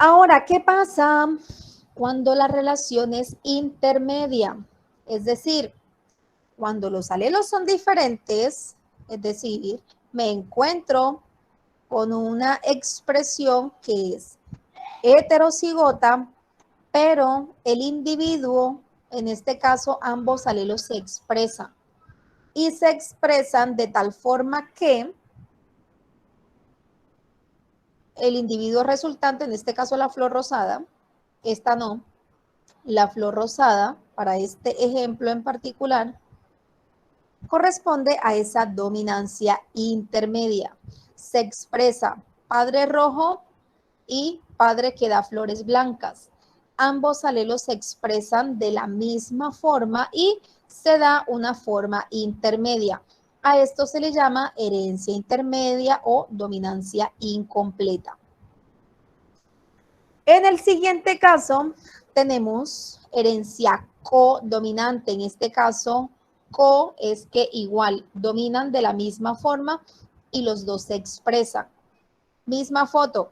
Ahora, ¿qué pasa cuando la relación es intermedia? Es decir, cuando los alelos son diferentes, es decir, me encuentro con una expresión que es heterocigota, pero el individuo, en este caso ambos alelos se expresan y se expresan de tal forma que el individuo resultante, en este caso la flor rosada, esta no, la flor rosada, para este ejemplo en particular, corresponde a esa dominancia intermedia. Se expresa padre rojo y padre que da flores blancas. Ambos alelos se expresan de la misma forma y se da una forma intermedia. A esto se le llama herencia intermedia o dominancia incompleta. En el siguiente caso tenemos herencia codominante. En este caso, co es que igual dominan de la misma forma y los dos se expresan. Misma foto.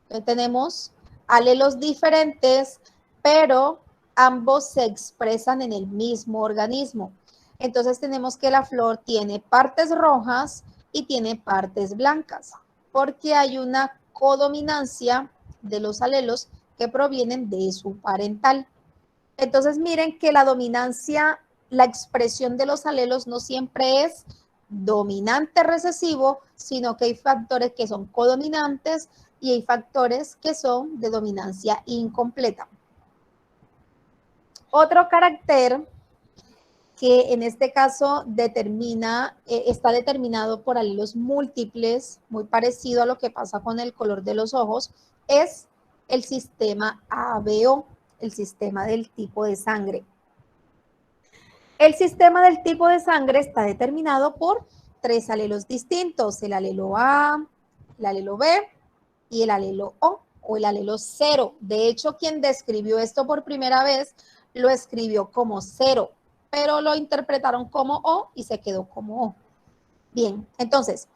Entonces tenemos alelos diferentes, pero ambos se expresan en el mismo organismo. Entonces tenemos que la flor tiene partes rojas y tiene partes blancas, porque hay una codominancia de los alelos que provienen de su parental. Entonces miren que la dominancia, la expresión de los alelos no siempre es dominante recesivo, sino que hay factores que son codominantes y hay factores que son de dominancia incompleta. Otro carácter que en este caso está determinado por alelos múltiples, muy parecido a lo que pasa con el color de los ojos, es el sistema ABO, el sistema del tipo de sangre. El sistema del tipo de sangre está determinado por 3 alelos distintos, el alelo A, el alelo B y el alelo o el alelo 0. De hecho, quien describió esto por primera vez lo escribió como 0, pero lo interpretaron como O y se quedó como O. Bien, entonces,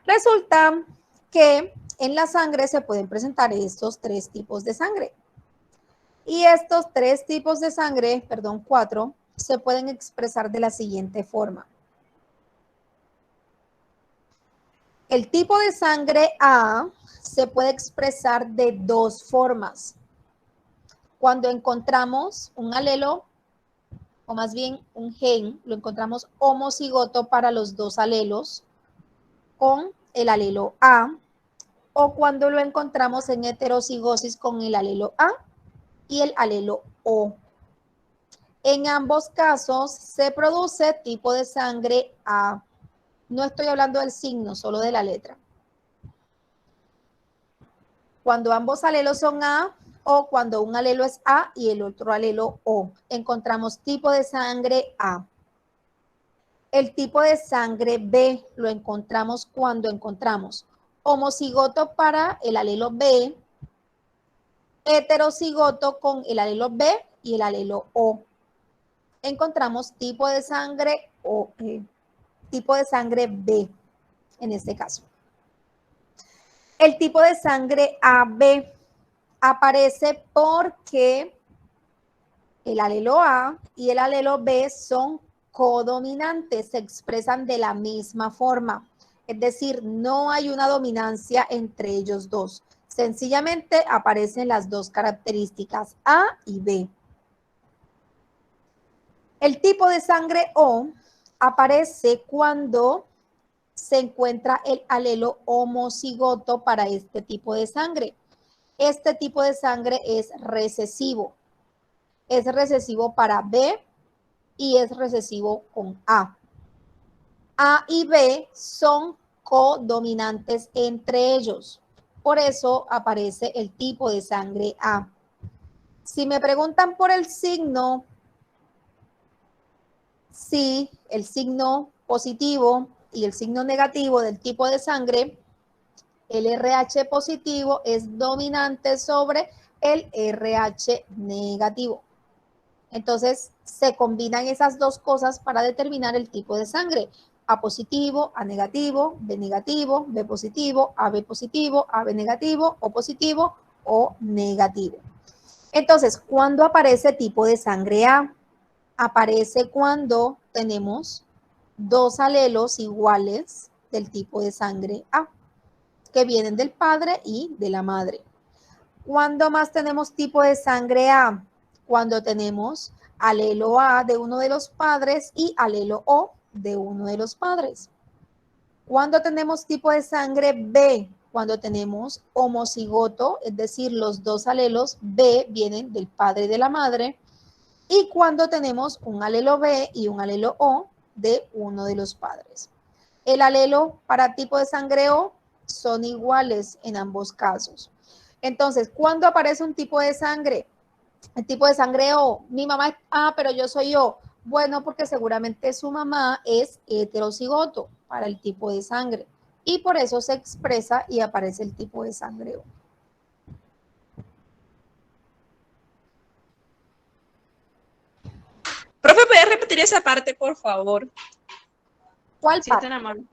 resulta que en la sangre se pueden presentar estos 3 tipos de sangre. Y estos 3 tipos de sangre, 4, se pueden expresar de la siguiente forma. El tipo de sangre A se puede expresar de 2 formas. Cuando encontramos un alelo, o más bien un gen, lo encontramos homocigoto para los 2 alelos con el alelo A, o cuando lo encontramos en heterocigosis con el alelo A y el alelo O. En ambos casos se produce tipo de sangre A. No estoy hablando del signo, solo de la letra. Cuando ambos alelos son A o cuando un alelo es A y el otro alelo O, encontramos tipo de sangre A. El tipo de sangre B lo encontramos cuando encontramos homocigoto para el alelo B, heterocigoto con el alelo B y el alelo O. Encontramos tipo de sangre tipo de sangre B en este caso. El tipo de sangre AB aparece porque el alelo A y el alelo B son codominantes, se expresan de la misma forma. Es decir, no hay una dominancia entre ellos dos. Sencillamente aparecen las dos características A y B. El tipo de sangre O aparece cuando se encuentra el alelo homocigoto para este tipo de sangre. Este tipo de sangre es recesivo. Es recesivo para B y es recesivo con A. A y B son codominantes entre ellos. Por eso aparece el tipo de sangre A. Si me preguntan por el signo, sí, el signo positivo y el signo negativo del tipo de sangre, el RH positivo es dominante sobre el RH negativo. Entonces, se combinan esas dos cosas para determinar el tipo de sangre. A positivo, A negativo, B positivo, AB positivo, AB negativo, O positivo, O negativo. Entonces, ¿cuándo aparece tipo de sangre A? Aparece cuando tenemos dos alelos iguales del tipo de sangre A, que vienen del padre y de la madre. ¿Cuándo más tenemos tipo de sangre A? Cuando tenemos alelo A de uno de los padres y alelo O de uno de los padres. ¿Cuándo tenemos tipo de sangre B? Cuando tenemos homocigoto, es decir, los dos alelos B vienen del padre y de la madre. Y cuando tenemos un alelo B y un alelo O de uno de los padres. El alelo para tipo de sangre O son iguales en ambos casos. Entonces, ¿cuándo aparece un tipo de sangre? El tipo de sangre O. Mi mamá es A, pero yo soy O. Bueno, porque seguramente su mamá es heterocigoto para el tipo de sangre. Y por eso se expresa y aparece el tipo de sangre O. Profe, ¿puedes repetir esa parte, por favor? ¿Cuál Si es parte? tan amable.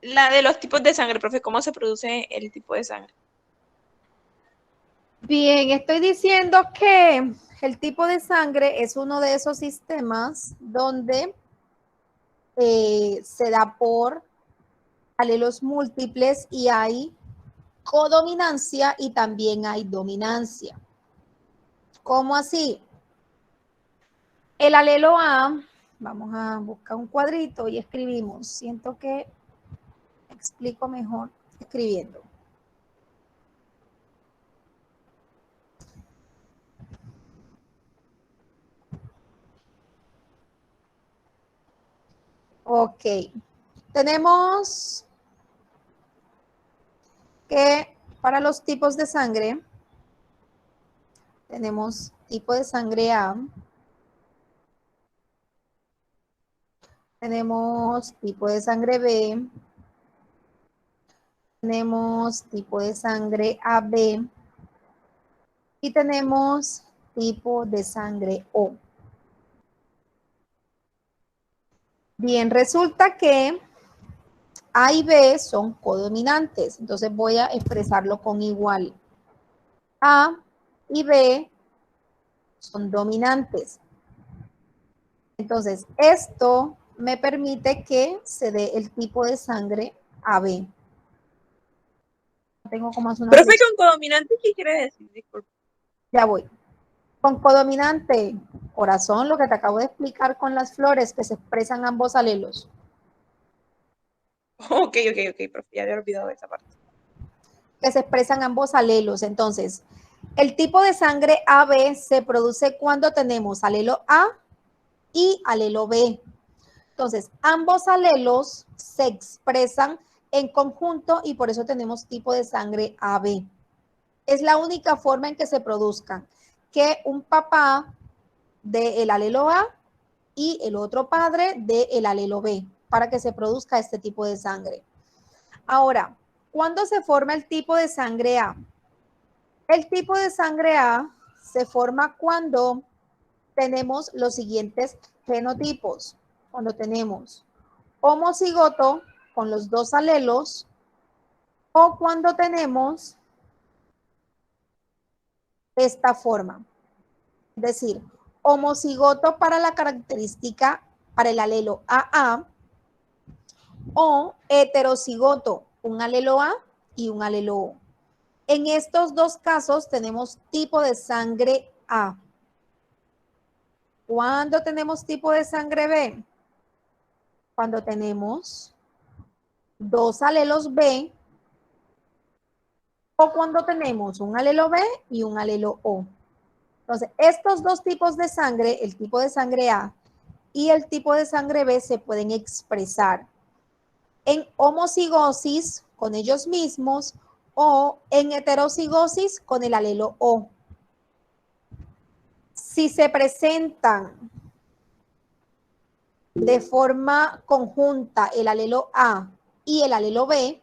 La de los tipos de sangre, profe, ¿cómo se produce el tipo de sangre? Bien, estoy diciendo que el tipo de sangre es uno de esos sistemas donde se da por alelos múltiples y hay codominancia y también hay dominancia. ¿Cómo así? El alelo A, vamos a buscar un cuadrito y escribimos. Siento que explico mejor escribiendo. Ok. Tenemos que para los tipos de sangre, tenemos tipo de sangre A, tenemos tipo de sangre B, tenemos tipo de sangre AB y tenemos tipo de sangre O. Bien, resulta que A y B son codominantes, entonces voy a expresarlo con igual. A y B son dominantes. Entonces, esto me permite que se dé el tipo de sangre AB. Tengo como hacer una Profe, flecha. con codominante, ¿qué quiere decir? Disculpe. Ya voy. Con codominante, corazón, lo que te acabo de explicar con las flores que se expresan ambos alelos. Ok, profe, ya había olvidado esa parte. Que se expresan ambos alelos. Entonces, el tipo de sangre AB se produce cuando tenemos alelo A y alelo B. Entonces, ambos alelos se expresan en conjunto y por eso tenemos tipo de sangre AB. Es la única forma en que se produzcan, que un papá del alelo A y el otro padre del alelo B, para que se produzca este tipo de sangre. Ahora, ¿cuándo se forma el tipo de sangre A? El tipo de sangre A se forma cuando tenemos los siguientes genotipos. Cuando tenemos homocigoto con los dos alelos o cuando tenemos esta forma. Es decir, homocigoto para la característica, para el alelo AA o heterocigoto, un alelo A y un alelo O. En estos dos casos tenemos tipo de sangre A. ¿Cuándo tenemos tipo de sangre B? Cuando tenemos dos alelos B o cuando tenemos un alelo B y un alelo O. Entonces, estos dos tipos de sangre, el tipo de sangre A y el tipo de sangre B, se pueden expresar en homocigosis con ellos mismos o en heterocigosis con el alelo O. Si se presentan de forma conjunta el alelo A y el alelo B,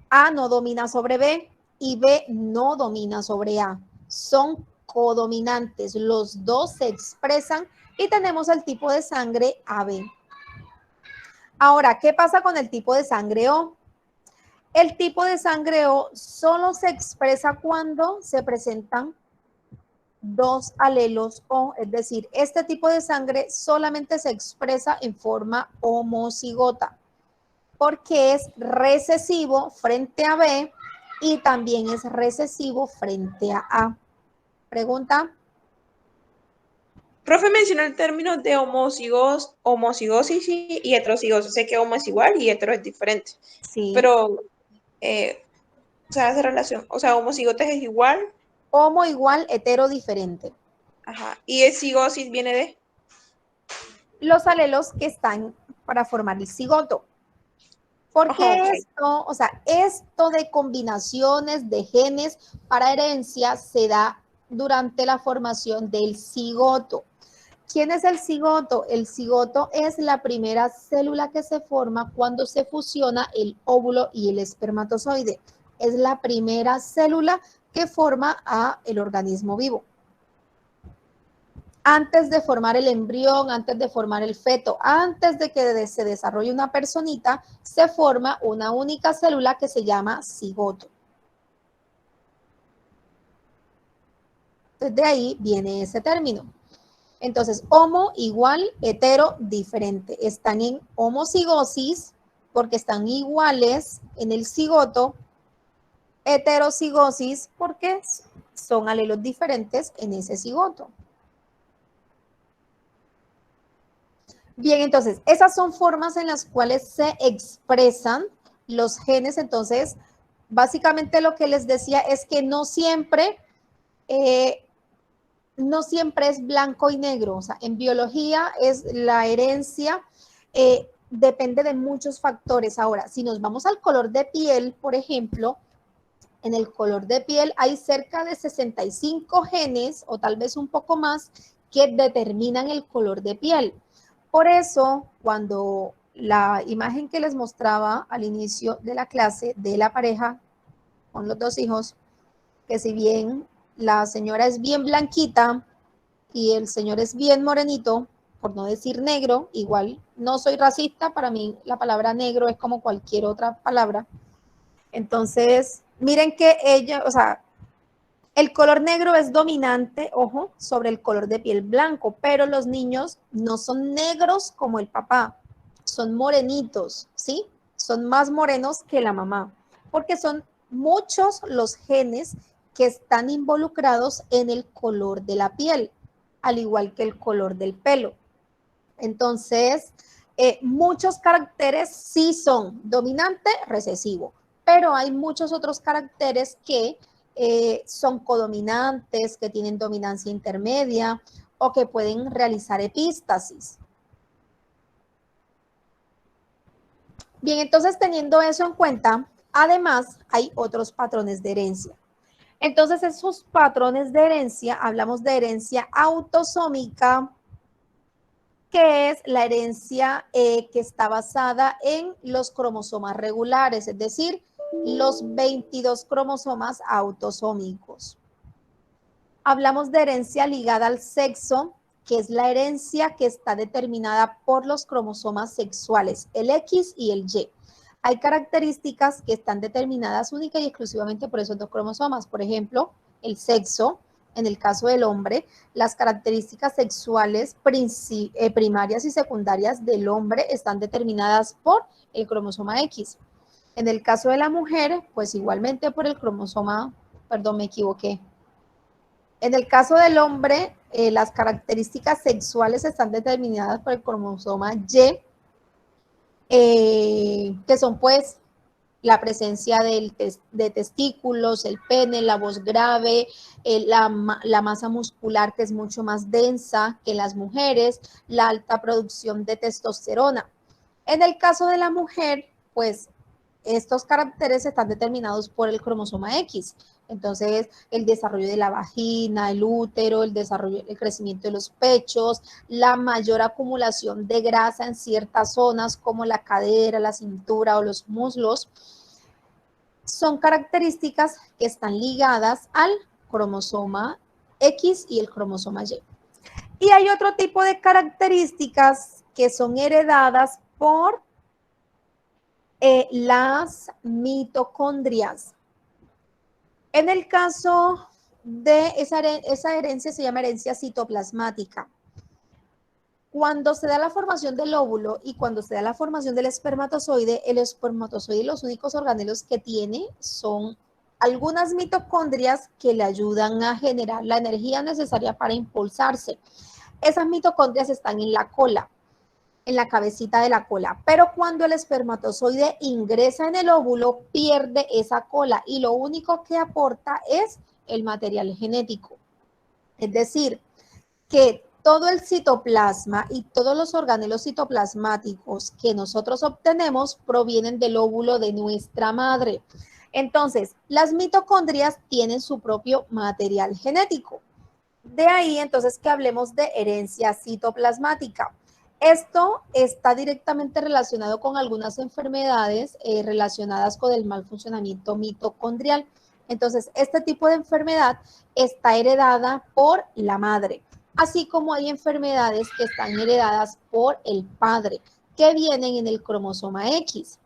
A no domina sobre B y B no domina sobre A. Son codominantes, los dos se expresan y tenemos el tipo de sangre AB. Ahora, ¿qué pasa con el tipo de sangre O? El tipo de sangre O solo se expresa cuando se presentan dos alelos O, es decir, este tipo de sangre solamente se expresa en forma homocigota, porque es recesivo frente a B y también es recesivo frente a A. Pregunta. Profe mencionó el término de homocigosis y heterocigosis. Sé que homo es igual y hetero es diferente. Sí. Pero, o sea, hace relación. O sea, homocigotes es igual. Homo igual, hetero diferente. Ajá. Y el cigosis viene de. Los alelos que están para formar el cigoto. Porque Ajá, ok. esto, o sea, esto de combinaciones de genes para herencia se da durante la formación del cigoto. ¿Quién es el cigoto? El cigoto es la primera célula que se forma cuando se fusiona el óvulo y el espermatozoide. Es la primera célula que forma a el organismo vivo. Antes de formar el embrión, antes de formar el feto, antes de que se desarrolle una personita, se forma una única célula que se llama cigoto. Desde ahí viene ese término. Entonces, homo igual, hetero diferente. Están en homocigosis porque están iguales en el cigoto, heterocigosis porque son alelos diferentes en ese cigoto. Bien, entonces, esas son formas en las cuales se expresan los genes. Entonces, básicamente lo que les decía es que no siempre es blanco y negro. O sea, en biología es la herencia, depende de muchos factores. Ahora, si nos vamos al color de piel, por ejemplo, en el color de piel hay cerca de 65 genes o tal vez un poco más que determinan el color de piel. Por eso, cuando la imagen que les mostraba al inicio de la clase de la pareja con los dos hijos, que si bien la señora es bien blanquita y el señor es bien morenito, por no decir negro, igual no soy racista, para mí la palabra negro es como cualquier otra palabra. Entonces, miren que ella, o sea, el color negro es dominante, ojo, sobre el color de piel blanco, pero los niños no son negros como el papá, son morenitos, ¿sí? Son más morenos que la mamá, porque son muchos los genes que están involucrados en el color de la piel, al igual que el color del pelo. Entonces, muchos caracteres sí son dominante, recesivo, pero hay muchos otros caracteres que son codominantes, que tienen dominancia intermedia o que pueden realizar epístasis. Bien, entonces teniendo eso en cuenta, además hay otros patrones de herencia. Entonces, esos patrones de herencia, hablamos de herencia autosómica, que es la herencia que está basada en los cromosomas regulares, es decir, los 22 cromosomas autosómicos. Hablamos de herencia ligada al sexo, que es la herencia que está determinada por los cromosomas sexuales, el X y el Y. Hay características que están determinadas única y exclusivamente por esos dos cromosomas. Por ejemplo, el sexo, en el caso del hombre, las características sexuales primarias y secundarias del hombre están determinadas por el cromosoma X. En el caso de la mujer, pues igualmente por el cromosoma, perdón, me equivoqué. En el caso del hombre, las características sexuales están determinadas por el cromosoma Y, que son pues la presencia de testículos, el pene, la voz grave, la masa muscular que es mucho más densa que en las mujeres, la alta producción de testosterona. En el caso de la mujer, pues estos caracteres están determinados por el cromosoma X. Entonces, el desarrollo de la vagina, el útero, el desarrollo, el crecimiento de los pechos, la mayor acumulación de grasa en ciertas zonas como la cadera, la cintura o los muslos, son características que están ligadas al cromosoma X y el cromosoma Y. Y hay otro tipo de características que son heredadas por Las mitocondrias. En el caso de esa herencia se llama herencia citoplasmática. Cuando se da la formación del óvulo y cuando se da la formación del espermatozoide, el espermatozoide los únicos organelos que tiene son algunas mitocondrias que le ayudan a generar la energía necesaria para impulsarse. Esas mitocondrias están en la cola, en la cabecita de la cola, pero cuando el espermatozoide ingresa en el óvulo, pierde esa cola y lo único que aporta es el material genético. Es decir, que todo el citoplasma y todos los organelos citoplasmáticos que nosotros obtenemos provienen del óvulo de nuestra madre. Entonces, las mitocondrias tienen su propio material genético. De ahí entonces que hablemos de herencia citoplasmática. Esto está directamente relacionado con algunas enfermedades relacionadas con el mal funcionamiento mitocondrial. Entonces, este tipo de enfermedad está heredada por la madre, así como hay enfermedades que están heredadas por el padre, que vienen en el cromosoma X.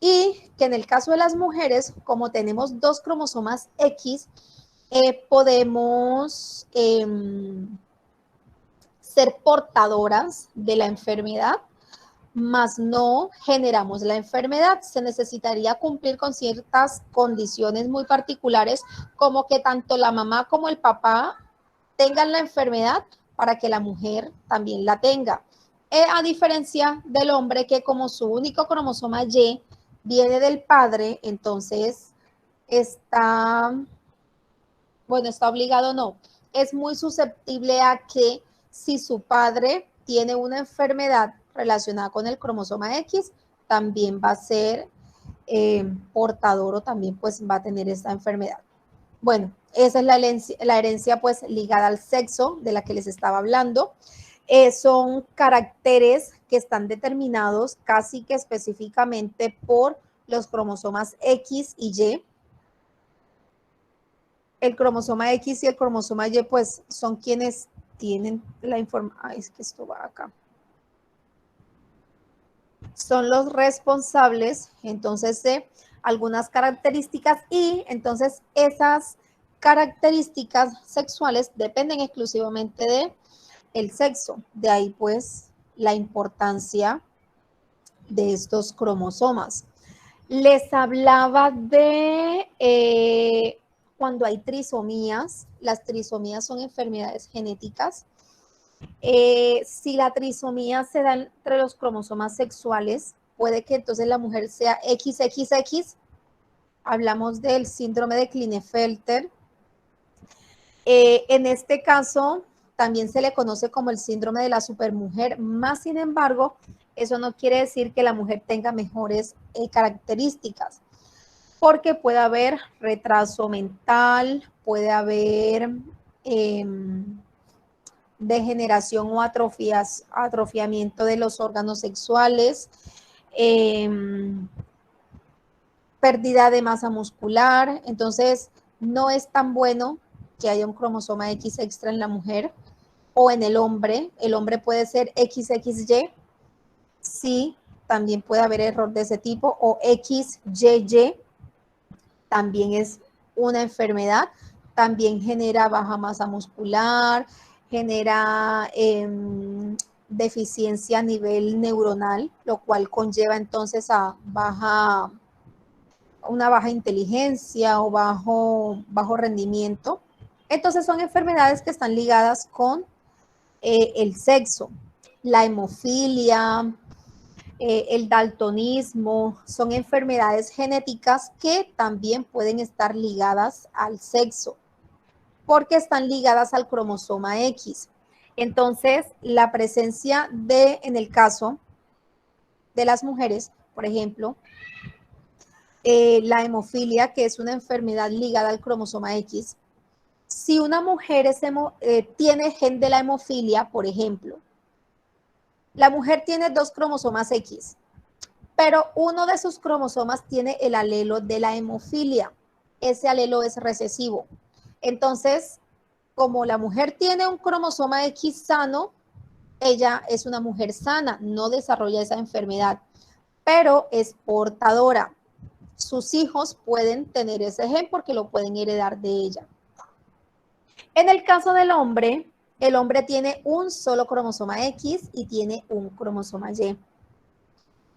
Y que en el caso de las mujeres, como tenemos dos cromosomas X, podemos ser portadoras de la enfermedad, mas no generamos la enfermedad. Se necesitaría cumplir con ciertas condiciones muy particulares, como que tanto la mamá como el papá tengan la enfermedad para que la mujer también la tenga. A diferencia del hombre que como su único cromosoma Y viene del padre, entonces está obligado, no, es muy susceptible a que si su padre tiene una enfermedad relacionada con el cromosoma X, también va a ser portador o también pues va a tener esta enfermedad. Bueno, esa es la herencia pues ligada al sexo de la que les estaba hablando. Son caracteres que están determinados casi que específicamente por los cromosomas X y Y. El cromosoma X y el cromosoma Y, pues, son quienes tienen la información. Es que esto va acá. Son los responsables, entonces, de algunas características y entonces esas características sexuales dependen exclusivamente de el sexo. De ahí, pues, la importancia de estos cromosomas. Les hablaba de cuando hay trisomías. Las trisomías son enfermedades genéticas. Si la trisomía se da entre los cromosomas sexuales, puede que entonces la mujer sea XXX. Hablamos del síndrome de Klinefelter. En este caso, también se le conoce como el síndrome de la supermujer, más sin embargo, eso no quiere decir que la mujer tenga mejores características, porque puede haber retraso mental, puede haber degeneración o atrofiamiento de los órganos sexuales, pérdida de masa muscular. Entonces, no es tan bueno que haya un cromosoma X extra en la mujer o en el hombre. El hombre puede ser XXY, sí, también puede haber error de ese tipo, o XYY, también es una enfermedad, también genera baja masa muscular, genera deficiencia a nivel neuronal, lo cual conlleva entonces a una baja inteligencia o bajo rendimiento. Entonces son enfermedades que están ligadas con el sexo, la hemofilia, el daltonismo, son enfermedades genéticas que también pueden estar ligadas al sexo, porque están ligadas al cromosoma X. Entonces, la presencia en el caso de las mujeres, por ejemplo, la hemofilia, que es una enfermedad ligada al cromosoma X, si una mujer tiene gen de la hemofilia, por ejemplo, la mujer tiene dos cromosomas X, pero uno de sus cromosomas tiene el alelo de la hemofilia. Ese alelo es recesivo. Entonces, como la mujer tiene un cromosoma X sano, ella es una mujer sana, no desarrolla esa enfermedad. pero es portadora. Sus hijos pueden tener ese gen porque lo pueden heredar de ella. En el caso del hombre, el hombre tiene un solo cromosoma X y tiene un cromosoma Y.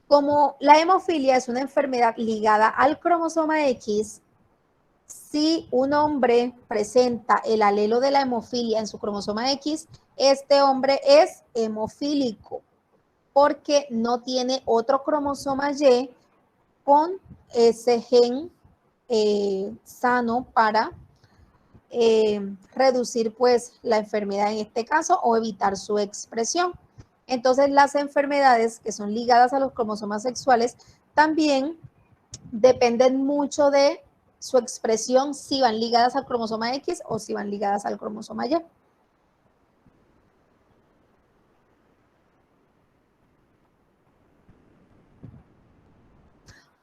Como la hemofilia es una enfermedad ligada al cromosoma X, si un hombre presenta el alelo de la hemofilia en su cromosoma X, este hombre es hemofílico porque no tiene otro cromosoma Y con ese gen sano para reducir pues la enfermedad en este caso o evitar su expresión. Entonces las enfermedades que son ligadas a los cromosomas sexuales también dependen mucho de su expresión, si van ligadas al cromosoma X o si van ligadas al cromosoma Y.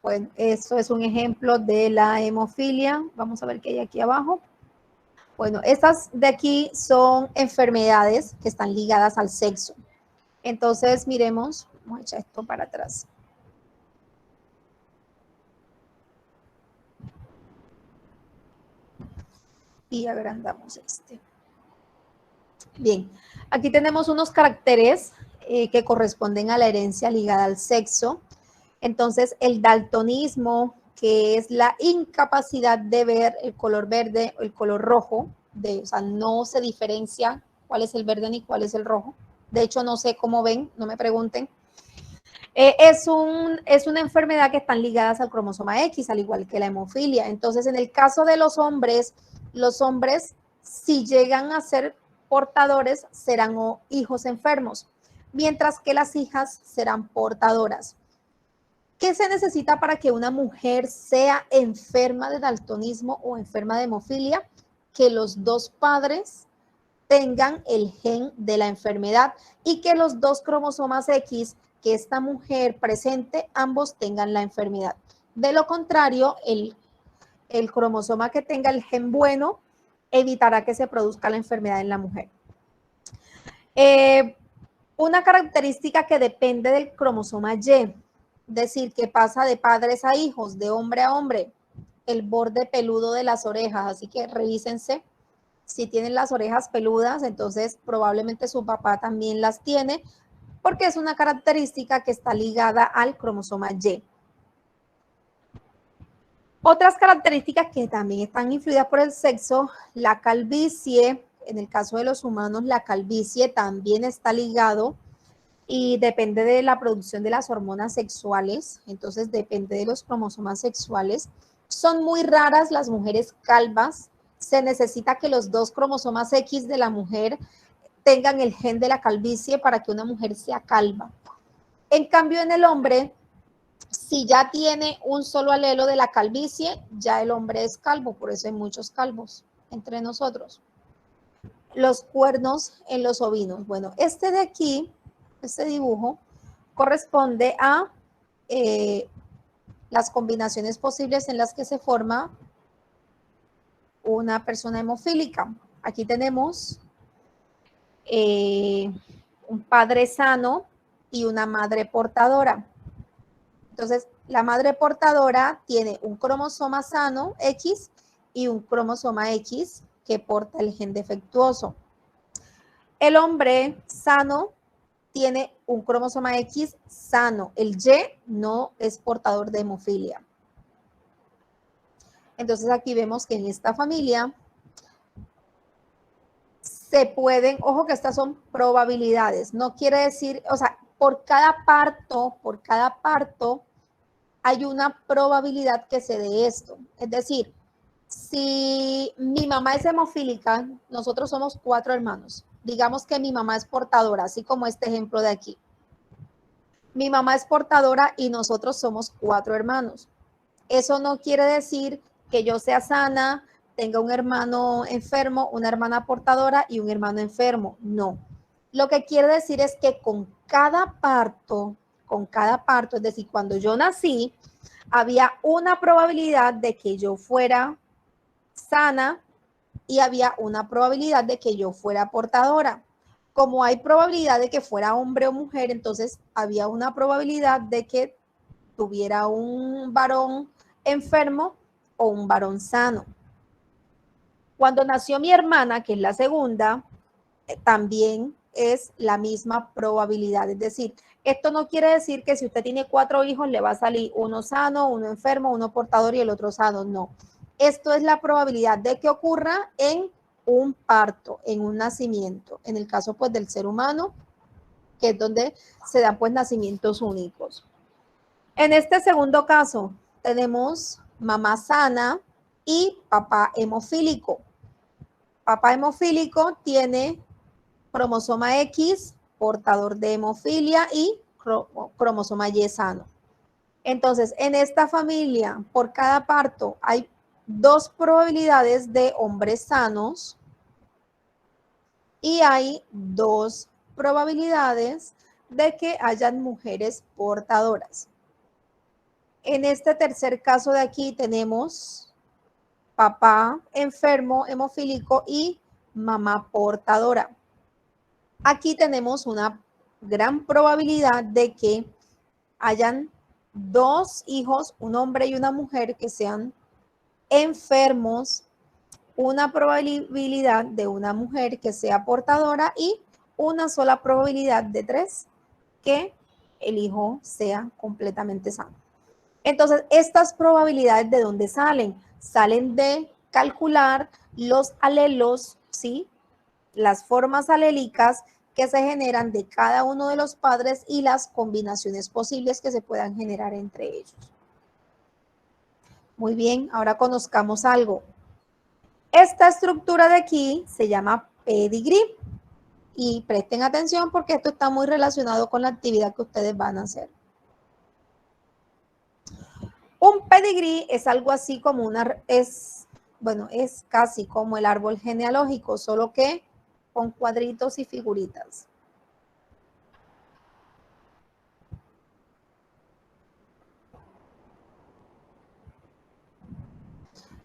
Bueno, esto es un ejemplo de la hemofilia. Vamos a ver qué hay aquí abajo. Bueno, estas de aquí son enfermedades que están ligadas al sexo. Entonces, miremos, vamos a echar esto para atrás. Y agrandamos este. Bien, aquí tenemos unos caracteres que corresponden a la herencia ligada al sexo. Entonces, el daltonismo, que es la incapacidad de ver el color verde o el color rojo, o sea, no se diferencia cuál es el verde ni cuál es el rojo. De hecho, no sé cómo ven, no me pregunten. Es una enfermedad que están ligadas al cromosoma X, al igual que la hemofilia. Entonces, en el caso de los hombres, si llegan a ser portadores, serán hijos enfermos, mientras que las hijas serán portadoras. ¿Qué se necesita para que una mujer sea enferma de daltonismo o enferma de hemofilia? Que los dos padres tengan el gen de la enfermedad y que los dos cromosomas X que esta mujer presente, ambos tengan la enfermedad. De lo contrario, el cromosoma que tenga el gen bueno evitará que se produzca la enfermedad en la mujer. Una característica que depende del cromosoma Y, es decir, que pasa de padres a hijos, de hombre a hombre, el borde peludo de las orejas, así que revísense. Si tienen las orejas peludas, entonces probablemente su papá también las tiene, porque es una característica que está ligada al cromosoma Y. Otras características que también están influidas por el sexo, la calvicie, en el caso de los humanos, la calvicie también está ligado y depende de la producción de las hormonas sexuales, entonces depende de los cromosomas sexuales. Son muy raras las mujeres calvas, se necesita que los dos cromosomas X de la mujer tengan el gen de la calvicie para que una mujer sea calva. En cambio, en el hombre, si ya tiene un solo alelo de la calvicie, ya el hombre es calvo, por eso hay muchos calvos entre nosotros. Los cuernos en los ovinos. Bueno, este de aquí, este dibujo, corresponde a las combinaciones posibles en las que se forma una persona hemofílica. Aquí tenemos un padre sano y una madre portadora. Entonces, la madre portadora tiene un cromosoma sano X y un cromosoma X que porta el gen defectuoso. El hombre sano tiene un cromosoma X sano. El Y no es portador de hemofilia. Entonces aquí vemos que en esta familia se pueden, ojo que estas son probabilidades, no quiere decir, o sea, por cada parto hay una probabilidad que se dé esto. Es decir, si mi mamá es hemofílica, nosotros somos 4 hermanos. Digamos que mi mamá es portadora, así como este ejemplo de aquí. Mi mamá es portadora y nosotros somos 4 hermanos. Eso no quiere decir que yo sea sana, tenga un hermano enfermo, una hermana portadora y un hermano enfermo. No. Lo que quiere decir es que con cada parto, es decir, cuando yo nací, había una probabilidad de que yo fuera sana y había una probabilidad de que yo fuera portadora. Como hay probabilidad de que fuera hombre o mujer, entonces había una probabilidad de que tuviera un varón enfermo o un varón sano. Cuando nació mi hermana, que es la segunda, también es la misma probabilidad. Es decir, esto no quiere decir que si usted tiene 4 hijos le va a salir uno sano, uno enfermo, uno portador y el otro sano. No. Esto es la probabilidad de que ocurra en un parto, en un nacimiento. En el caso pues del ser humano, que es donde se dan pues nacimientos únicos. En este segundo caso tenemos mamá sana y papá hemofílico. Papá hemofílico tiene cromosoma X, portador de hemofilia, y cromosoma Y sano. Entonces, en esta familia, por cada parto, hay 2 probabilidades de hombres sanos y hay 2 probabilidades de que hayan mujeres portadoras. En este tercer caso de aquí tenemos papá enfermo hemofílico y mamá portadora. Aquí tenemos una gran probabilidad de que hayan 2 hijos, un hombre y una mujer, que sean enfermos, una probabilidad de una mujer que sea portadora y una sola probabilidad de 3 que el hijo sea completamente sano. Entonces, estas probabilidades, ¿de dónde salen? Salen de calcular los alelos, ¿sí? Las formas alélicas que se generan de cada uno de los padres y las combinaciones posibles que se puedan generar entre ellos. Muy bien, ahora conozcamos algo. Esta estructura de aquí se llama pedigrí. Y presten atención porque esto está muy relacionado con la actividad que ustedes van a hacer. Un pedigrí es algo así como es casi como el árbol genealógico, solo que con cuadritos y figuritas.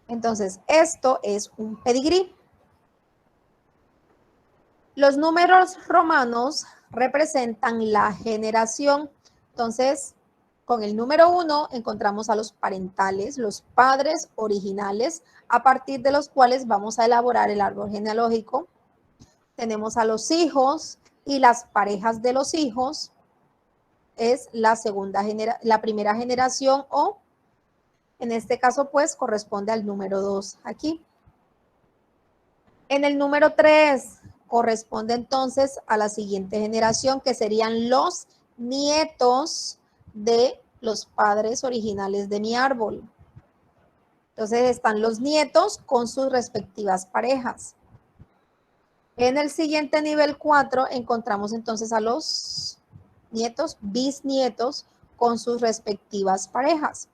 Entonces, esto es un pedigrí. Los números romanos representan la generación. Entonces, con el número 1 encontramos a los parentales, los padres originales, a partir de los cuales vamos a elaborar el árbol genealógico. Tenemos a los hijos y las parejas de los hijos. Es la primera generación, o en este caso pues corresponde al número 2 aquí. En el número 3 corresponde entonces a la siguiente generación, que serían los nietos de los padres originales de mi árbol. Entonces están los nietos con sus respectivas parejas. En el siguiente nivel 4 encontramos entonces a los nietos, bisnietos con sus respectivas parejas.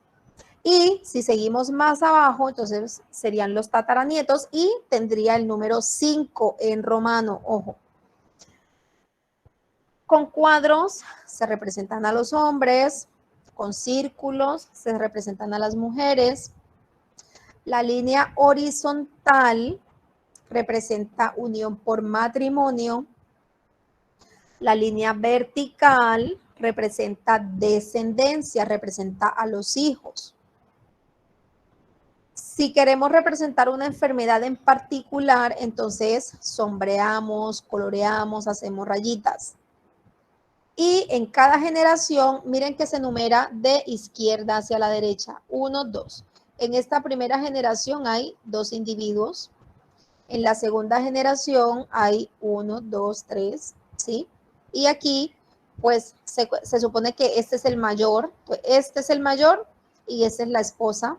Y si seguimos más abajo, entonces serían los tataranietos y tendría el número 5 en romano, ojo. Con cuadros se representan a los hombres, con círculos se representan a las mujeres. La línea horizontal representa unión por matrimonio. La línea vertical representa descendencia, representa a los hijos. Si queremos representar una enfermedad en particular, entonces sombreamos, coloreamos, hacemos rayitas. Y en cada generación, miren que se numera de izquierda hacia la derecha, 1, 2. En esta primera generación hay 2 individuos. En la segunda generación hay 1, 2, 3, ¿sí? Y aquí, pues, se supone que este es el mayor. Pues, este es el mayor y esta es la esposa.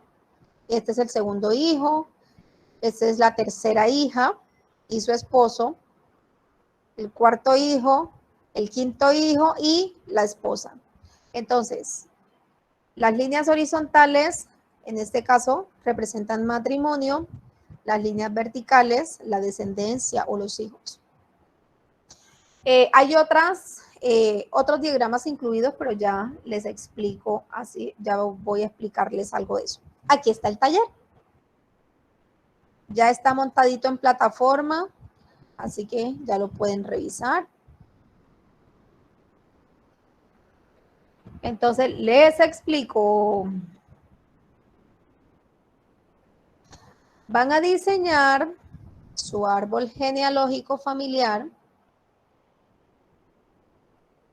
Este es el segundo hijo. Esta es la tercera hija y su esposo. El cuarto hijo, el quinto hijo y la esposa. Entonces, las líneas horizontales, en este caso, representan matrimonio. Las líneas verticales, la descendencia o los hijos. Hay otros diagramas incluidos, pero ya les explico así, ya voy a explicarles algo de eso. Aquí está el taller. Ya está montadito en plataforma, así que ya lo pueden revisar. Entonces, les explico. Van a diseñar su árbol genealógico familiar,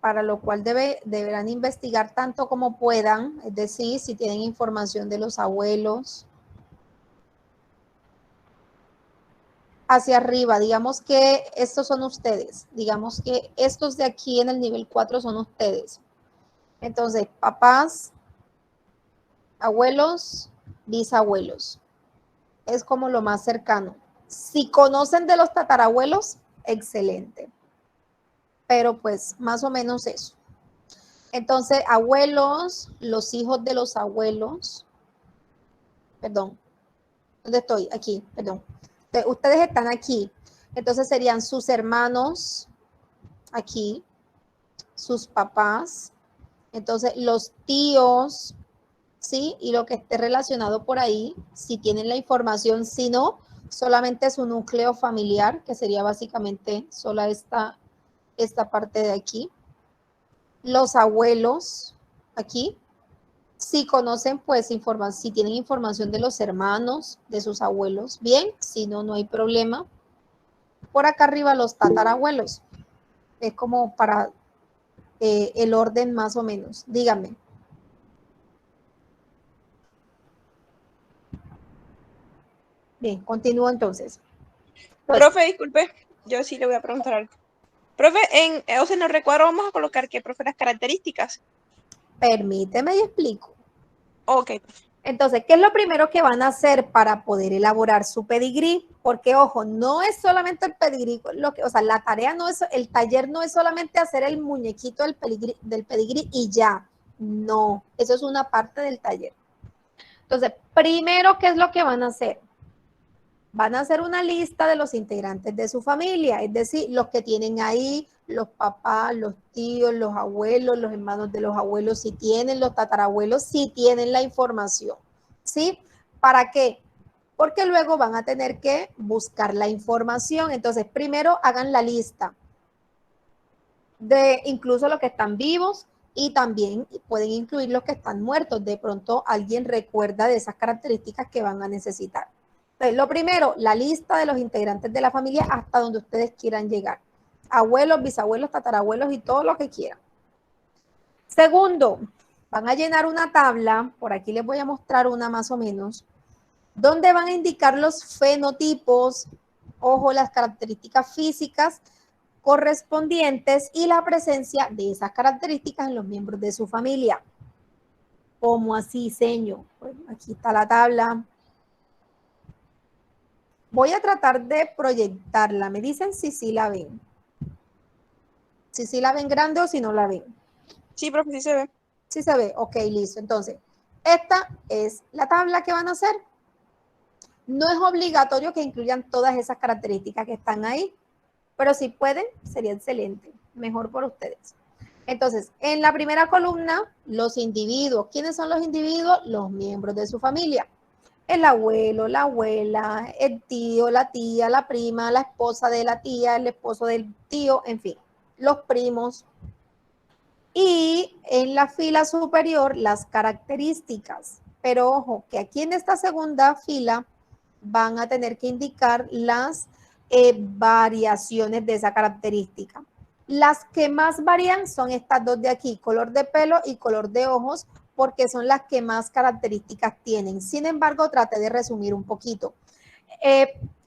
para lo cual deberán investigar tanto como puedan, es decir, si tienen información de los abuelos, hacia arriba, digamos que estos son ustedes, digamos que estos de aquí en el nivel 4 son ustedes. Entonces, papás, abuelos, bisabuelos, es como lo más cercano. Si conocen de los tatarabuelos, excelente, pero pues más o menos eso. Entonces, abuelos, los hijos de los abuelos, perdón, ¿dónde estoy? Aquí, perdón. Ustedes están aquí, entonces serían sus hermanos aquí, sus papás, entonces los tíos, ¿sí? Y lo que esté relacionado por ahí, si tienen la información, si no, solamente su núcleo familiar, que sería básicamente sola esta parte de aquí. Los abuelos, aquí, si conocen, pues, si tienen información de los hermanos, de sus abuelos, bien, si no, no hay problema. Por acá arriba los tatarabuelos, es como para el orden más o menos, díganme. Bien, continúo entonces. Profe, disculpe, yo sí le voy a preguntar algo. Profe, o sea, en el recuadro vamos a colocar qué, profe, las características. Permíteme y explico. Ok. Entonces, ¿qué es lo primero que van a hacer para poder elaborar su pedigrí? Porque, ojo, no es solamente el pedigrí, o sea, la tarea no es, el taller no es solamente hacer el muñequito del pedigrí y ya. No, eso es una parte del taller. Entonces, primero, ¿qué es lo que van a hacer? Van a hacer una lista de los integrantes de su familia, es decir, los que tienen ahí, los papás, los tíos, los abuelos, los hermanos de los abuelos, si tienen, los tatarabuelos, si tienen la información. ¿Sí? ¿Para qué? Porque luego van a tener que buscar la información. Entonces, primero hagan la lista de incluso los que están vivos y también pueden incluir los que están muertos. De pronto alguien recuerda de esas características que van a necesitar. Entonces, lo primero, la lista de los integrantes de la familia hasta donde ustedes quieran llegar. Abuelos, bisabuelos, tatarabuelos y todo lo que quieran. Segundo, van a llenar una tabla, por aquí les voy a mostrar una más o menos, donde van a indicar los fenotipos, ojo, las características físicas correspondientes y la presencia de esas características en los miembros de su familia. ¿Cómo así, señor? Bueno, aquí está la tabla. Voy a tratar de proyectarla. Me dicen si sí la ven. Si sí la ven grande o si no la ven. Sí, profe, sí se ve. Sí se ve. Ok, listo. Entonces, esta es la tabla que van a hacer. No es obligatorio que incluyan todas esas características que están ahí, pero si pueden, sería excelente. Mejor por ustedes. Entonces, en la primera columna, los individuos. ¿Quiénes son los individuos? Los miembros de su familia. El abuelo, la abuela, el tío, la tía, la prima, la esposa de la tía, el esposo del tío, en fin, los primos. Y en la fila superior, las características. Pero ojo, que aquí en esta segunda fila van a tener que indicar las variaciones de esa característica. Las que más varían son estas dos de aquí, color de pelo y color de ojos, porque son las que más características tienen. Sin embargo, traté de resumir un poquito.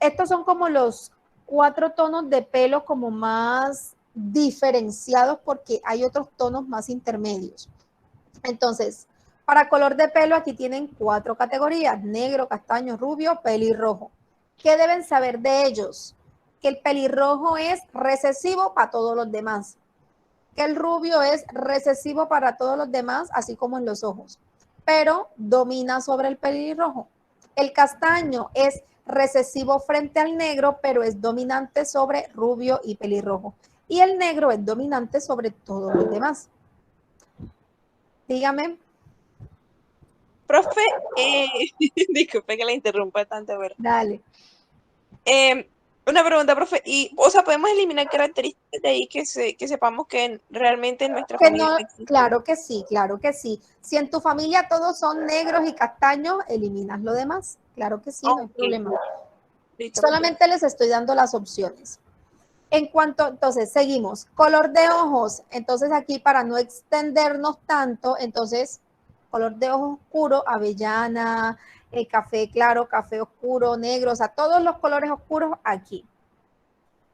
Estos son como los 4 tonos de pelo como más diferenciados porque hay otros tonos más intermedios. Entonces, para color de pelo aquí tienen 4 categorías, negro, castaño, rubio, pelirrojo. ¿Qué deben saber de ellos? Que el pelirrojo es recesivo para todos los demás, que el rubio es recesivo para todos los demás, así como en los ojos, pero domina sobre el pelirrojo. El castaño es recesivo frente al negro, pero es dominante sobre rubio y pelirrojo. Y el negro es dominante sobre todos los demás. Dígame. Profe, disculpe que la interrumpa tanto, ¿verdad? Dale. Una pregunta, profe, y, o sea, podemos eliminar características de ahí que sepamos que realmente en nuestra Que familia no, no existen. claro que sí, claro que sí. Si en tu familia todos son negros y castaños, eliminas lo demás. Claro que sí, no hay Ok, problema. listo, profe. Solamente les estoy dando las opciones. En cuanto, entonces, seguimos. Color de ojos. Entonces, aquí para no extendernos tanto, entonces, color de ojos oscuro, avellana, café claro, café oscuro, negro, o sea, todos los colores oscuros aquí.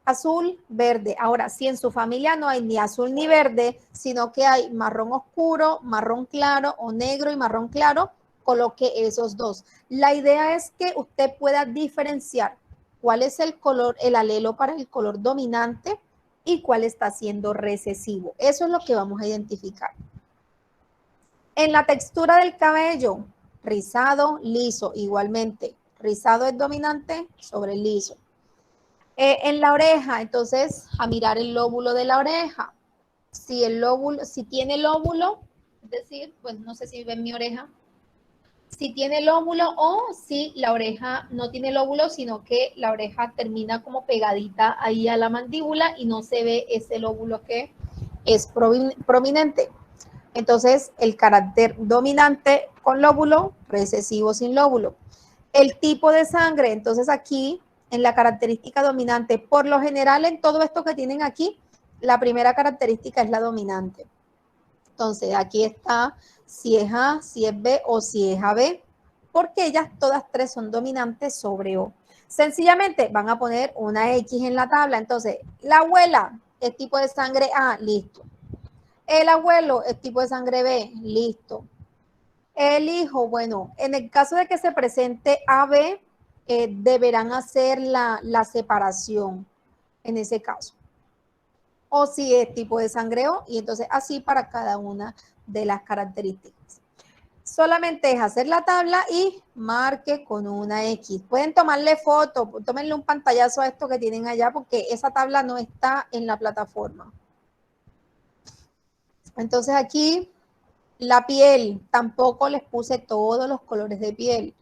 Azul, verde. Ahora, si en su familia no hay ni azul ni verde, sino que hay marrón oscuro, marrón claro o negro y marrón claro, coloque esos dos. La idea es que usted pueda diferenciar cuál es el color, el alelo para el color dominante y cuál está siendo recesivo. Eso es lo que vamos a identificar. En la textura del cabello, rizado, liso, igualmente. Rizado es dominante sobre liso. En la oreja, entonces, a mirar el lóbulo de la oreja. Si el lóbulo, si tiene lóbulo, es decir, pues no sé si ven mi oreja, si tiene lóbulo o si la oreja no tiene lóbulo, sino que la oreja termina como pegadita ahí a la mandíbula y no se ve ese lóbulo que es prominente. Entonces, el carácter dominante con lóbulo, recesivo sin lóbulo. El tipo de sangre, entonces aquí en la característica dominante, por lo general en todo esto que tienen aquí, la primera característica es la dominante. Entonces, aquí está si es A, si es B o si es AB, porque ellas todas tres son dominantes sobre O. Sencillamente van a poner una X en la tabla. Entonces, la abuela es tipo de sangre A, listo. El abuelo es tipo de sangre B, listo. El hijo, bueno, en el caso de que se presente AB, deberán hacer la separación en ese caso. O si es tipo de sangre O, y entonces así para cada una de las características. Solamente es hacer la tabla y marque con una X. Pueden tomarle foto, tómenle un pantallazo a esto que tienen allá porque esa tabla no está en la plataforma. Entonces aquí la piel, tampoco les puse todos los colores de piel.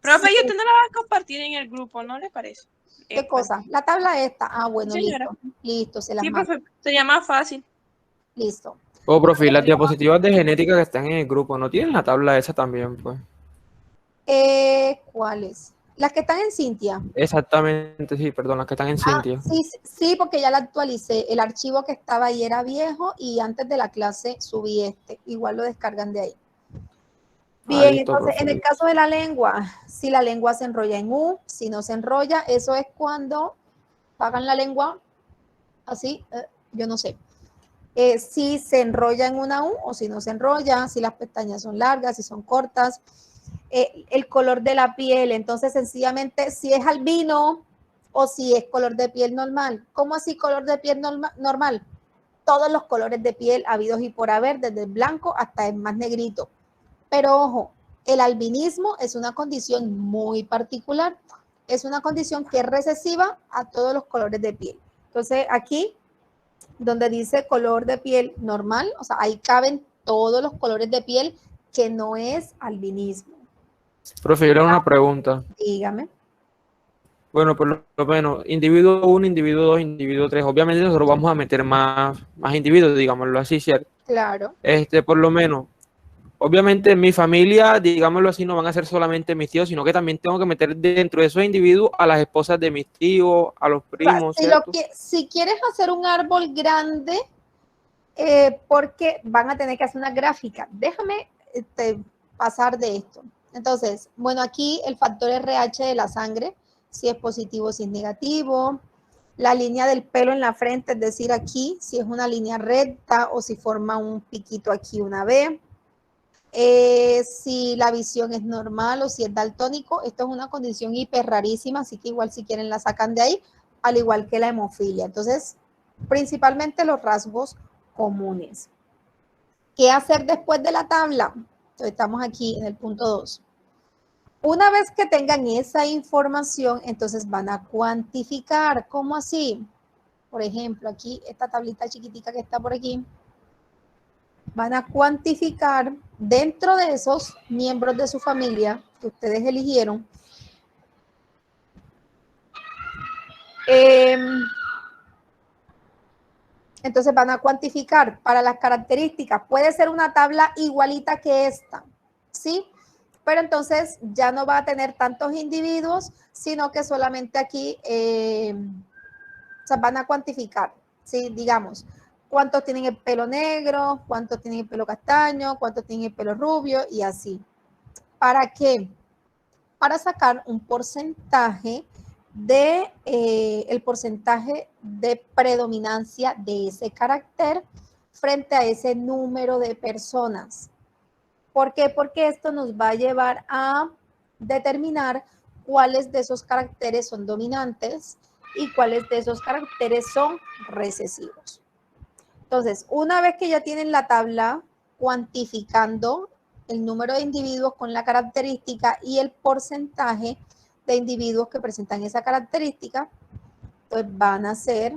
Profe, Sí, y usted no la va a compartir en el grupo, ¿no le parece? ¿qué cosa? La tabla esta. Ah, Sí, bueno, señora. listo. Listo, se las Sí, mando. profe, sería más fácil. Listo. Oh, profe, y las diapositivas de genética que están en el grupo, ¿no tienen la tabla esa también, pues? ¿Cuáles? Las que están en Cintia. Exactamente, sí, perdón, las que están en Ah, Cintia. sí, porque ya la actualicé. El archivo que estaba ahí era viejo y antes de la clase subí este. Igual lo descargan de ahí. Ah, Bien, listo, entonces profe, en el listo. caso de la lengua, si la lengua se enrolla en U, si no se enrolla, eso es cuando hagan la lengua así, yo no sé. Si se enrolla en una U o si no se enrolla, si las pestañas son largas, si son cortas, el color de la piel, entonces sencillamente si es albino o si es color de piel normal. ¿Cómo así color de piel normal? Todos los colores de piel habidos y por haber, desde el blanco hasta el más negrito. Pero ojo, el albinismo es una condición muy particular. Es una condición que es recesiva a todos los colores de piel. Entonces aquí, donde dice color de piel normal, o sea, ahí caben todos los colores de piel que no es albinismo. Profe, yo le hago una pregunta. Dígame. Bueno, por lo menos, individuo 1, individuo 2, individuo 3. Obviamente nosotros vamos a meter más individuos, digámoslo así, ¿cierto? Claro. Por lo menos, obviamente en mi familia, digámoslo así, no van a ser solamente mis tíos, sino que también tengo que meter dentro de esos individuos a las esposas de mis tíos, a los O sea, primos, ¿cierto? si quieres hacer un árbol grande, porque van a tener que hacer una gráfica. Déjame pasar de esto. Entonces, bueno, aquí el factor RH de la sangre, si es positivo, si es negativo. La línea del pelo en la frente, es decir, aquí, si es una línea recta o si forma un piquito aquí, una B. Si la visión es normal o si es daltónico, esto es una condición hiper rarísima, así que igual si quieren la sacan de ahí, al igual que la hemofilia. Entonces, principalmente los rasgos comunes. ¿Qué hacer después de la tabla? Entonces, estamos aquí en el punto 2. Una vez que tengan esa información, entonces van a cuantificar. ¿Cómo así? Por ejemplo, aquí, esta tablita chiquitica que está por aquí, van a cuantificar dentro de esos miembros de su familia que ustedes eligieron, Entonces van a cuantificar para las características. Puede ser una tabla igualita que esta, ¿sí? Pero entonces ya no va a tener tantos individuos, sino que solamente aquí o sea, van a cuantificar, ¿sí? Digamos, cuántos tienen el pelo negro, cuántos tienen el pelo castaño, cuántos tienen el pelo rubio y así. ¿Para qué? Para sacar un porcentaje de el porcentaje de predominancia de ese carácter frente a ese número de personas. ¿Por qué? Porque esto nos va a llevar a determinar cuáles de esos caracteres son dominantes y cuáles de esos caracteres son recesivos. Entonces, una vez que ya tienen la tabla cuantificando el número de individuos con la característica y el porcentaje de individuos que presentan esa característica, pues van a hacer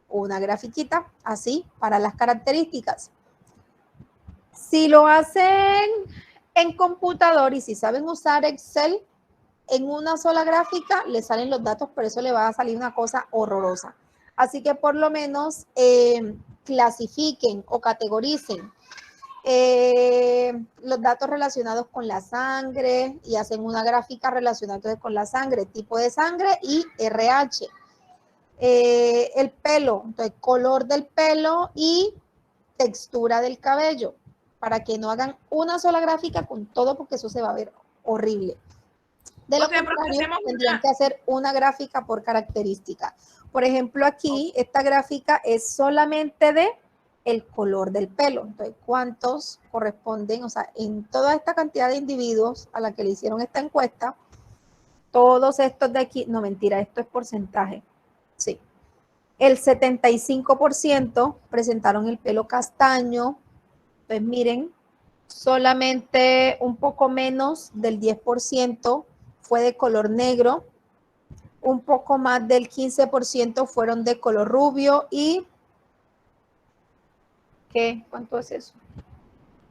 una grafiquita así para las características. Si lo hacen en computador y si saben usar Excel, en una sola gráfica les salen los datos, pero eso le va a salir una cosa horrorosa. Así que por lo menos clasifiquen o categoricen los datos relacionados con la sangre y hacen una gráfica relacionada con la sangre, tipo de sangre y RH. El pelo, entonces color del pelo y textura del cabello, para que no hagan una sola gráfica con todo, porque eso se va a ver horrible. De lo contrario, tendrían que hacer una gráfica por característica. Por ejemplo, aquí, esta gráfica es solamente de el color del pelo. Entonces, ¿cuántos corresponden? O sea, en toda esta cantidad de individuos a la que le hicieron esta encuesta, todos estos de aquí, no mentira, esto es porcentaje. Sí. El 75% presentaron el pelo castaño. Pues miren, solamente un poco menos del 10% fue de color negro, un poco más del 15% fueron de color rubio y ¿qué? ¿Cuánto es eso?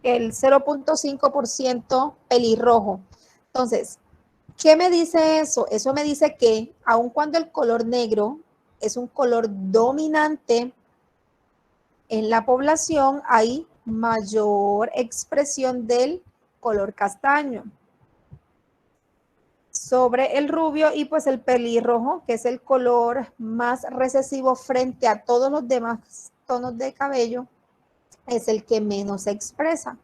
El 0.5% pelirrojo. Entonces, ¿qué me dice eso? Eso me dice que aun cuando el color negro es un color dominante en la población, hay mayor expresión del color castaño sobre el rubio y pues el pelirrojo, que es el color más recesivo frente a todos los demás tonos de cabello, es el que menos se expresa,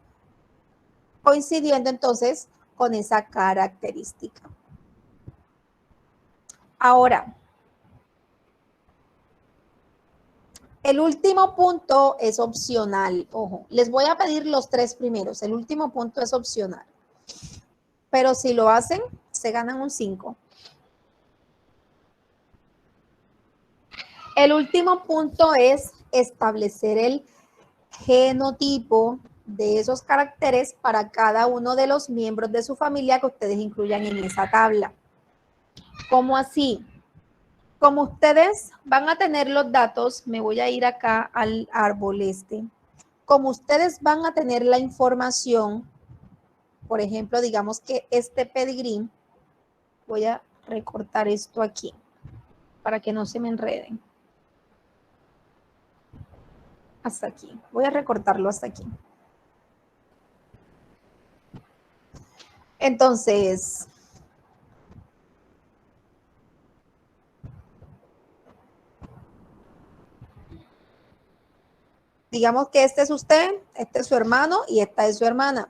coincidiendo entonces con esa característica. Ahora, el último punto es opcional. Ojo, les voy a pedir los 3 primeros. El último punto es opcional. Pero si lo hacen, se ganan un 5. El último punto es establecer el genotipo de esos caracteres para cada uno de los miembros de su familia que ustedes incluyan en esa tabla. ¿Cómo así? Como ustedes van a tener los datos, me voy a ir acá al árbol este. Como ustedes van a tener la información, por ejemplo, digamos que este pedigrí, voy a recortar esto aquí para que no se me enreden. Hasta aquí. Voy a recortarlo hasta aquí. Entonces, digamos que este es usted, este es su hermano y esta es su hermana.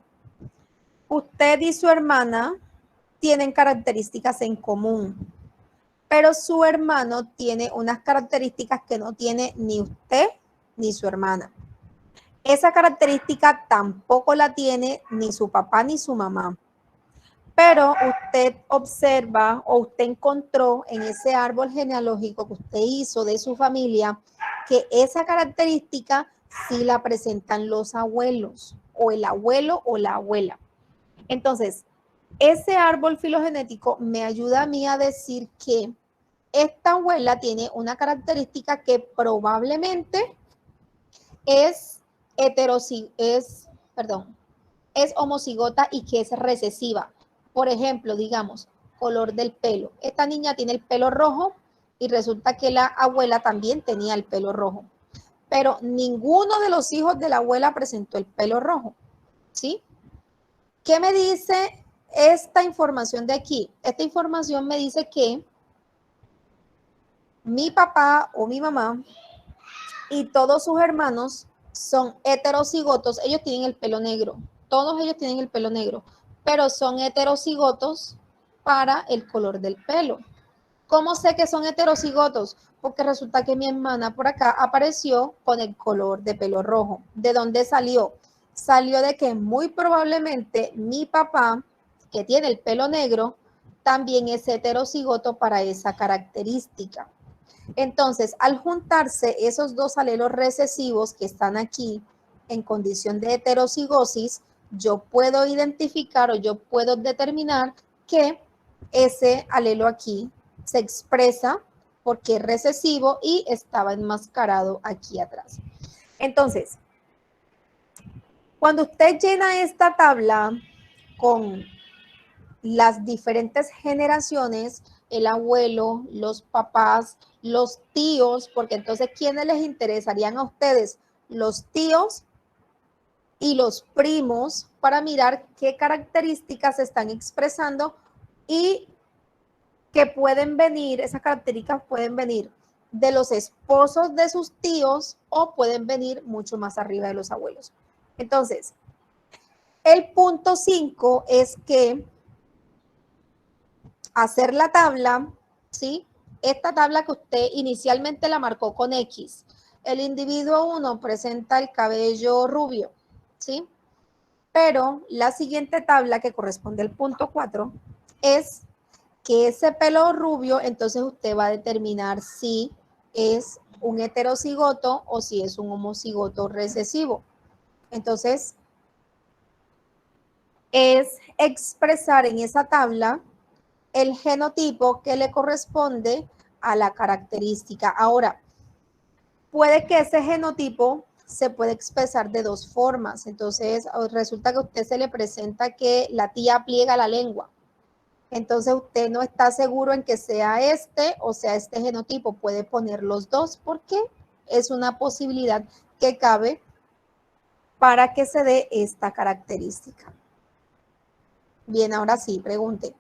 Usted y su hermana tienen características en común, pero su hermano tiene unas características que no tiene ni usted ni su hermana. Esa característica tampoco la tiene ni su papá ni su mamá. Pero usted observa o usted encontró en ese árbol genealógico que usted hizo de su familia que esa característica sí la presentan los abuelos o el abuelo o la abuela. Entonces, ese árbol filogenético me ayuda a mí a decir que esta abuela tiene una característica que probablemente es homocigota y que es recesiva. Por ejemplo, digamos, color del pelo. Esta niña tiene el pelo rojo y resulta que la abuela también tenía el pelo rojo. Pero ninguno de los hijos de la abuela presentó el pelo rojo, ¿sí? ¿Qué me dice esta información de aquí? Esta información me dice que mi papá o mi mamá y todos sus hermanos son heterocigotos. Ellos tienen el pelo negro. Todos ellos tienen el pelo negro, pero son heterocigotos para el color del pelo. ¿Cómo sé que son heterocigotos? Porque resulta que mi hermana por acá apareció con el color de pelo rojo. ¿De dónde salió? Salió de que muy probablemente mi papá, que tiene el pelo negro, también es heterocigoto para esa característica. Entonces, al juntarse esos dos alelos recesivos que están aquí en condición de heterocigosis, yo puedo identificar o yo puedo determinar que ese alelo aquí se expresa porque es recesivo y estaba enmascarado aquí atrás. Entonces, cuando usted llena esta tabla con las diferentes generaciones, el abuelo, los papás, los tíos, porque entonces, ¿quiénes les interesarían a ustedes? Los tíos y los primos para mirar qué características se están expresando y que pueden venir, esas características pueden venir de los esposos de sus tíos o pueden venir mucho más arriba de los abuelos. Entonces, el punto 5 es que hacer la tabla, ¿sí? Esta tabla que usted inicialmente la marcó con X. El individuo 1 presenta el cabello rubio, ¿sí? Pero la siguiente tabla que corresponde al punto 4 es que ese pelo rubio, entonces usted va a determinar si es un heterocigoto o si es un homocigoto recesivo. Entonces, es expresar en esa tabla el genotipo que le corresponde a la característica. Ahora, puede que ese genotipo se puede expresar de dos formas. Entonces, resulta que a usted se le presenta que la tía pliega la lengua. Entonces, usted no está seguro en que sea este o sea este genotipo. Puede poner los dos porque es una posibilidad que cabe para que se dé esta característica. Bien, ahora sí, pregunte.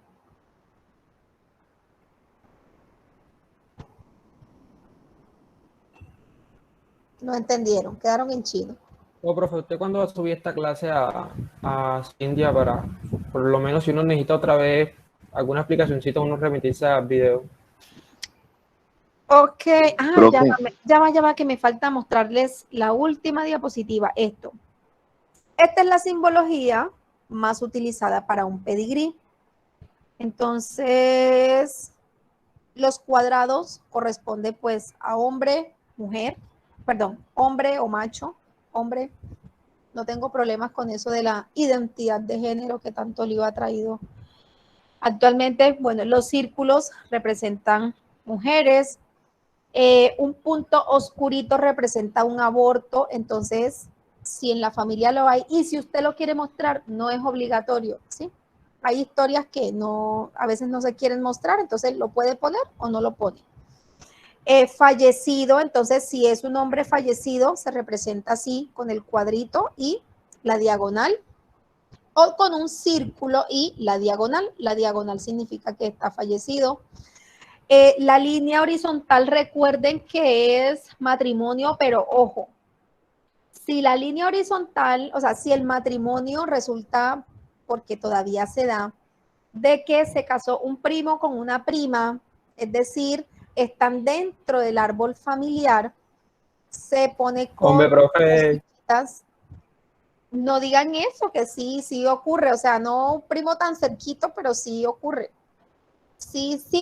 No entendieron, quedaron en chino. Oh, profe, ¿usted cuándo va a subir esta clase a India para, por lo menos si uno necesita otra vez alguna explicacióncita, uno remitirse a video? Ok, Profe, ya va, que me falta mostrarles la última diapositiva, esto. Esta es la simbología más utilizada para un pedigrí. Entonces, los cuadrados corresponden pues a hombre, mujer, perdón, hombre o macho, hombre. No tengo problemas con eso de la identidad de género que tanto lío ha traído. Actualmente, bueno, los círculos representan mujeres, un punto oscurito representa un aborto, entonces, si en la familia lo hay, y si usted lo quiere mostrar, no es obligatorio, ¿sí? Hay historias que no, a veces no se quieren mostrar, entonces lo puede poner o no lo pone. Fallecido, entonces, si es un hombre fallecido, se representa así, con el cuadrito y la diagonal, o con un círculo y la diagonal. La diagonal significa que está fallecido. La línea horizontal, recuerden que es matrimonio, pero ojo, si la línea horizontal, o sea, si el matrimonio resulta, porque todavía se da, de que se casó un primo con una prima, es decir, están dentro del árbol familiar, se pone con Hombre, profe, cositas. No digan eso, que sí, sí ocurre, o sea, no un primo tan cerquito, pero sí ocurre. Sí, sí